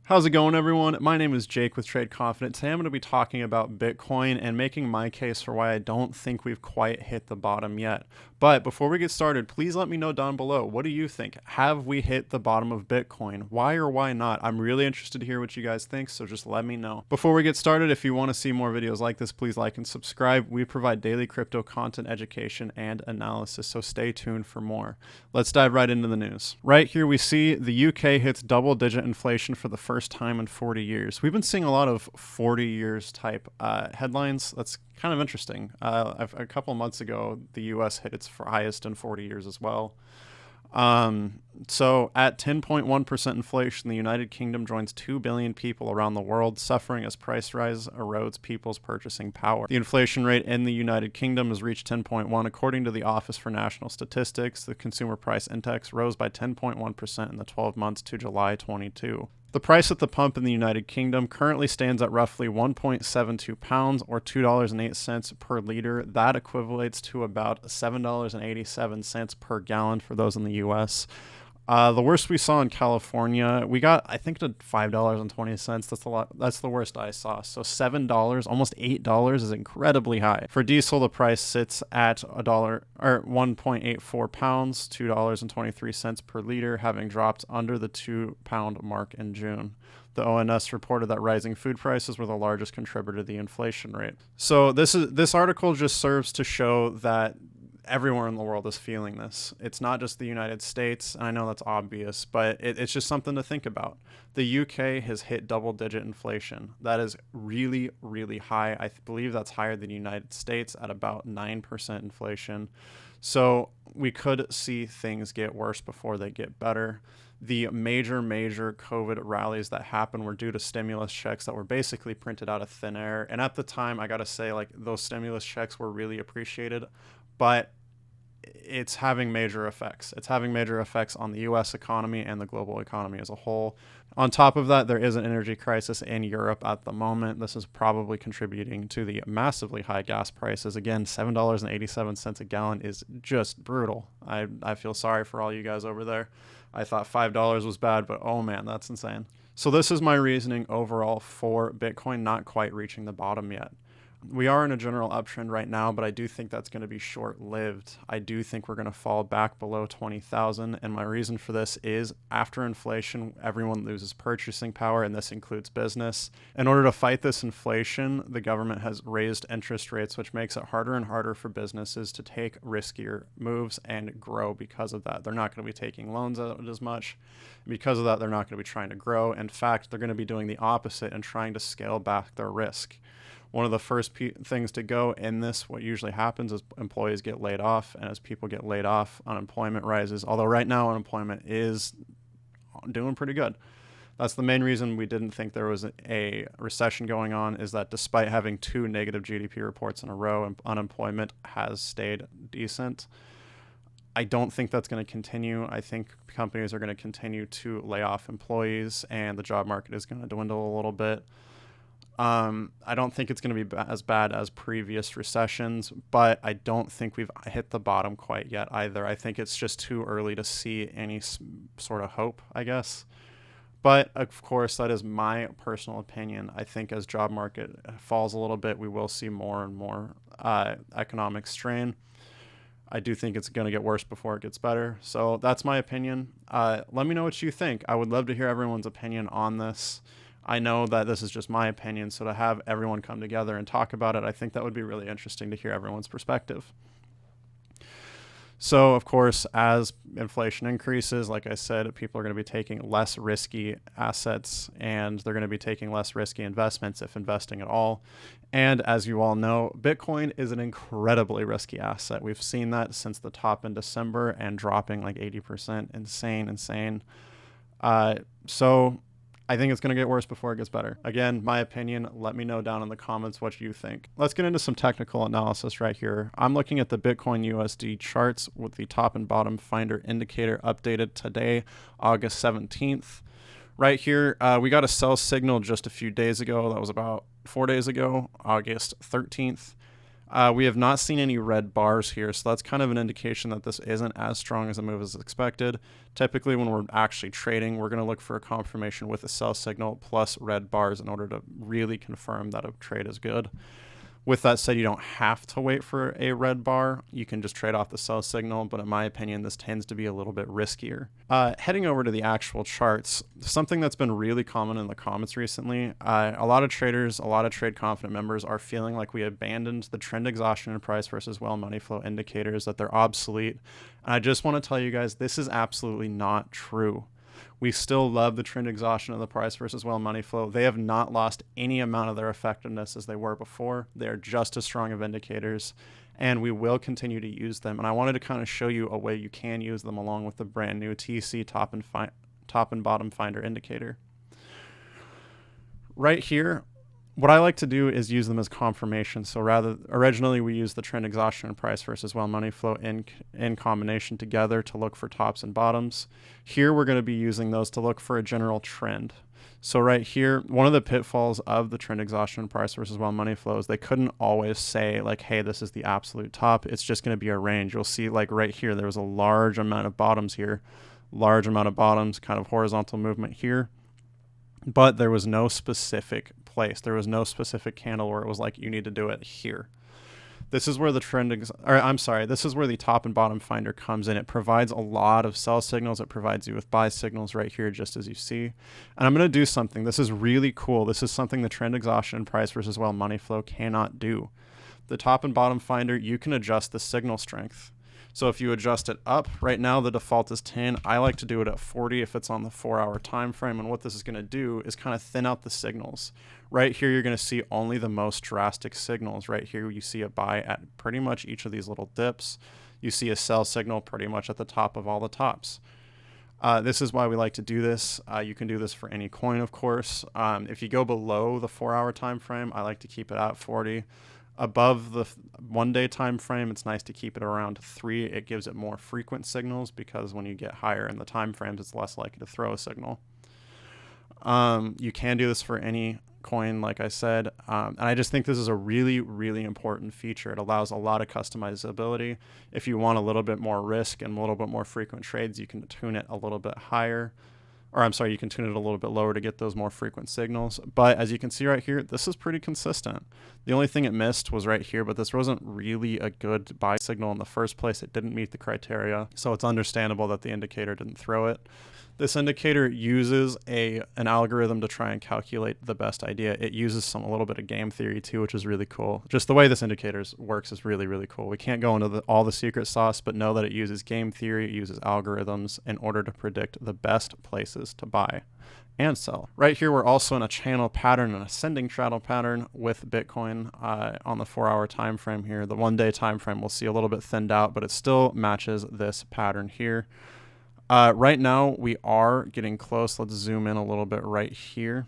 How's it going, everyone? My name is Jake with Trade Confident. Today I'm going to be talking about Bitcoin and making my case for why I don't think we've quite hit the bottom yet. But before we get started, please let me know down below. What do you think? Have we hit the bottom of Bitcoin? Why or why not? I'm really interested to hear what you guys think, so just let me know. Before we get started, if you want to see more videos like this, please like and subscribe. We provide daily crypto content, education, and analysis, so stay tuned for more. Let's dive right into the news. Right here we see the UK hits double-digit inflation for the first time in 40 years. We've been seeing a lot of 40 years type headlines. That's kind of interesting. A couple of months ago, the US hit its highest in 40 years as well. So at 10.1% inflation, the United Kingdom joins 2 billion people around the world suffering as price rise erodes people's purchasing power. The inflation rate in the United Kingdom has reached 10.1. According to the Office for National Statistics, the consumer price index rose by 10.1% in the 12 months to July 22. The price at the pump in the United Kingdom currently stands at roughly £1.72 or $2.08 per liter. That equates to about $7.87 per gallon for those in the US. The worst we saw in California, we got, I think, to $5.20. That's a lot. That's the worst I saw. So $7, almost $8 is incredibly high. For diesel, the price sits at £1.84, $2.23 per liter, having dropped under the £2 mark in June. The ONS reported that rising food prices were the largest contributor to the inflation rate. So this article just serves to show that everywhere in the world is feeling this. It's not just the United States, and I know that's obvious, but it's just something to think about. The UK has hit double-digit inflation. That is really, really high. I believe that's higher than the United States at about 9% inflation. So we could see things get worse before they get better. The major COVID rallies that happened were due to stimulus checks that were basically printed out of thin air. And at the time, I got to say, like, those stimulus checks were really appreciated, but it's having major effects. It's having major effects on the U.S. economy and the global economy as a whole. On top of that, there is an energy crisis in Europe at the moment. This is probably contributing to the massively high gas prices. Again, $7.87 a gallon is just brutal. I feel sorry for all you guys over there. I thought $5 was bad, but oh man, that's insane. So this is my reasoning overall for Bitcoin not quite reaching the bottom yet. We are in a general uptrend right now, but I do think that's going to be short-lived. I do think we're going to fall back below 20,000, and my reason for this is after inflation, everyone loses purchasing power, and this includes business. In order to fight this inflation, the government has raised interest rates, which makes it harder and harder for businesses to take riskier moves and grow because of that. They're not going to be taking loans out as much. Because of that, they're not going to be trying to grow. In fact, they're going to be doing the opposite and trying to scale back their risk. One of the first things to go in this, what usually happens is employees get laid off, and as people get laid off, unemployment rises. Although right now unemployment is doing pretty good. That's the main reason we didn't think there was a recession going on, is that despite having 2 negative GDP reports in a row, unemployment has stayed decent. I don't think that's going to continue. I think companies are going to continue to lay off employees, and the job market is going to dwindle a little bit. I don't think it's going to be as bad as previous recessions, but I don't think we've hit the bottom quite yet either. I think it's just too early to see any sort of hope, I guess. But of course, that is my personal opinion. I think as job market falls a little bit, we will see more and more economic strain. I do think it's going to get worse before it gets better. So that's my opinion. Let me know what you think. I would love to hear everyone's opinion on this. I know that this is just my opinion, so to have everyone come together and talk about it, I think that would be really interesting to hear everyone's perspective. So, of course, as inflation increases, like I said, people are going to be taking less risky assets, and they're going to be taking less risky investments, if investing at all. And as you all know, Bitcoin is an incredibly risky asset. We've seen that since the top in December and dropping like 80%. Insane. So I think it's going to get worse before it gets better. Again, my opinion, let me know down in the comments what you think. Let's get into some technical analysis right here. I'm looking at the Bitcoin USD charts with the top and bottom finder indicator updated today, August 17th. Right here, we got a sell signal just a few days ago. That was about 4 days ago, August 13th. We have not seen any red bars here, so that's kind of an indication that this isn't as strong as a move as expected. Typically, when we're actually trading, we're going to look for a confirmation with a sell signal plus red bars in order to really confirm that a trade is good. With that said, you don't have to wait for a red bar. You can just trade off the sell signal, but in my opinion, this tends to be a little bit riskier. Heading over to the actual charts, something that's been really common in the comments recently, a lot of traders, a lot of Trade Confident members are feeling like we abandoned the trend exhaustion and price versus well money flow indicators, that they're obsolete. And I just want to tell you guys, this is absolutely not true. We still love the trend exhaustion of the price versus well money flow. They have not lost any amount of their effectiveness as they were before. They are just as strong of indicators, and we will continue to use them. And I wanted to kind of show you a way you can use them along with the brand new TC top and bottom finder indicator. Right here, what I like to do is use them as confirmation. So originally we used the trend exhaustion and price versus well money flow in combination together to look for tops and bottoms. Here we're going to be using those to look for a general trend. So right here, one of the pitfalls of the trend exhaustion and price versus well money flow is they couldn't always say like, hey, this is the absolute top. It's just going to be a range. You'll see like right here, there was a large amount of bottoms here, large amount of bottoms, kind of horizontal movement here. But there was no specific place. There was no specific candle where it was like, you need to do it here. This is where the this is where the top and bottom finder comes in. It provides a lot of sell signals. It provides you with buy signals right here, just as you see. And I'm going to do something. This is really cool. This is something the trend exhaustion and price versus well money flow cannot do. The top and bottom finder, you can adjust the signal strength. So if you adjust it up, right now the default is 10. I like to do it at 40 if it's on the 4-hour time frame. And what this is going to do is kind of thin out the signals. Right here, you're going to see only the most drastic signals. Right here, you see a buy at pretty much each of these little dips. You see a sell signal pretty much at the top of all the tops. This is why we like to do this. You can do this for any coin, of course. If you go below the 4-hour time frame, I like to keep it at 40. Above the 1-day time frame, it's nice to keep it around 3. It gives it more frequent signals because when you get higher in the time frames, it's less likely to throw a signal. You can do this for any coin, like I said, and I just think this is a really, really important feature. It allows a lot of customizability. If you want a little bit more risk and a little bit more frequent trades, you can tune it a little bit higher. You can tune it a little bit lower to get those more frequent signals. But as you can see right here, this is pretty consistent. The only thing it missed was right here, but this wasn't really a good buy signal in the first place. It didn't meet the criteria, so it's understandable that the indicator didn't throw it. This indicator uses an algorithm to try and calculate the best idea. It uses a little bit of game theory too, which is really cool. Just the way this indicator works is really, really cool. We can't go into all the secret sauce, but know that it uses game theory, it uses algorithms in order to predict the best places to buy and sell. Right here, we're also in a channel pattern, an ascending channel pattern with Bitcoin on the 4-hour time frame here. The 1-day time frame we'll see a little bit thinned out, but it still matches this pattern here. Right now, we are getting close. Let's zoom in a little bit right here.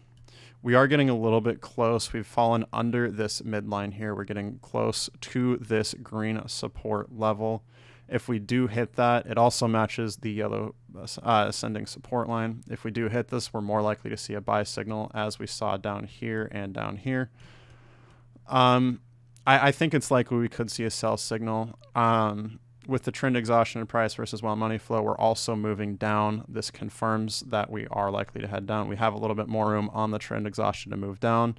We are getting a little bit close. We've fallen under this midline here. We're getting close to this green support level. If we do hit that, it also matches the yellow ascending support line. If we do hit this, we're more likely to see a buy signal, as we saw down here and down here. I think it's likely we could see a sell signal. With the trend exhaustion and price versus well money flow, we're also moving down. This confirms that we are likely to head down. We have a little bit more room on the trend exhaustion to move down,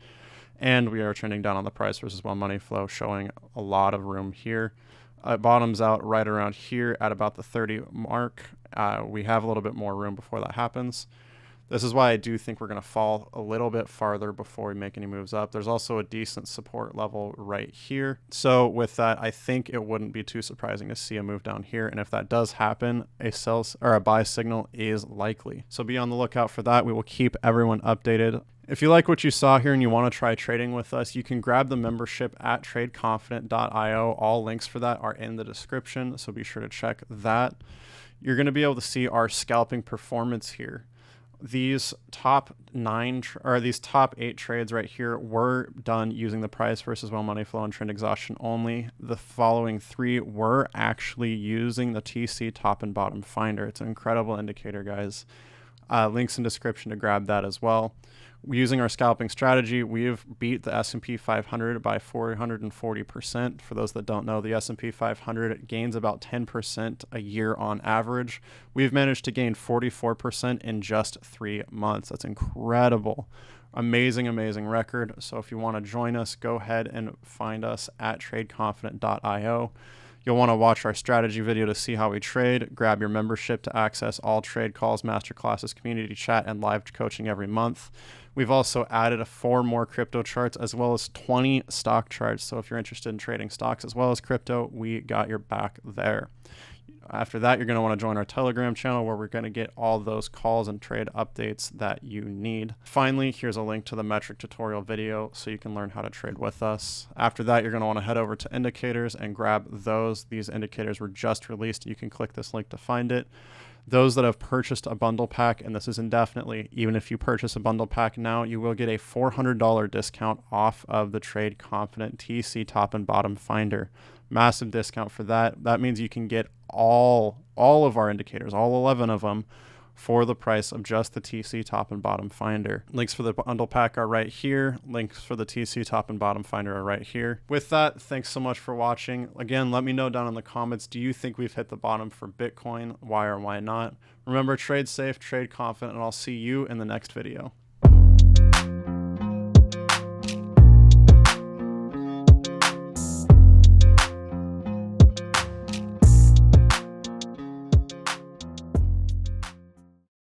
and we are trending down on the price versus well money flow, showing a lot of room here. It bottoms out right around here at about the 30 mark. We have a little bit more room before that happens. This is why I do think we're going to fall a little bit farther before we make any moves up. There's also a decent support level right here. So with that, I think it wouldn't be too surprising to see a move down here. And if that does happen, a sell or a buy signal is likely. So be on the lookout for that. We will keep everyone updated. If you like what you saw here and you want to try trading with us, you can grab the membership at tradeconfident.io. All links for that are in the description, so be sure to check that. You're going to be able to see our scalping performance here. These top 8 trades right here were done using the price versus well money flow and trend exhaustion only. The following 3 were actually using the TC top and bottom finder. It's an incredible indicator, guys. Links in description to grab that as well. Using our scalping strategy, we've beat the S&P 500 by 440%. For those that don't know, the S&P 500 gains about 10% a year on average. We've managed to gain 44% in just 3 months. That's incredible. Amazing, amazing record. So if you want to join us, go ahead and find us at tradeconfident.io. You'll want to watch our strategy video to see how we trade. Grab your membership to access all trade calls, masterclasses, community chat, and live coaching every month. We've also added 4 more crypto charts as well as 20 stock charts. So if you're interested in trading stocks as well as crypto, we got your back there. After that, you're going to want to join our Telegram channel where we're going to get all those calls and trade updates that you need. Finally, here's a link to the metric tutorial video so you can learn how to trade with us. After that, you're going to want to head over to indicators and grab those. These indicators were just released. You can click this link to find it. Those that have purchased a bundle pack, and this is indefinitely, even if you purchase a bundle pack now, you will get a $400 discount off of the Trade Confident TC Top and Bottom Finder. Massive discount for that. That means you can get all of our indicators, all 11 of them, for the price of just the TC Top and Bottom Finder. Links for the bundle pack are right here. Links for the TC Top and Bottom Finder are right here. With that, thanks so much for watching. Again, let me know down in the comments, do you think we've hit the bottom for Bitcoin? Why or why not? Remember, trade safe, trade confident, and I'll see you in the next video.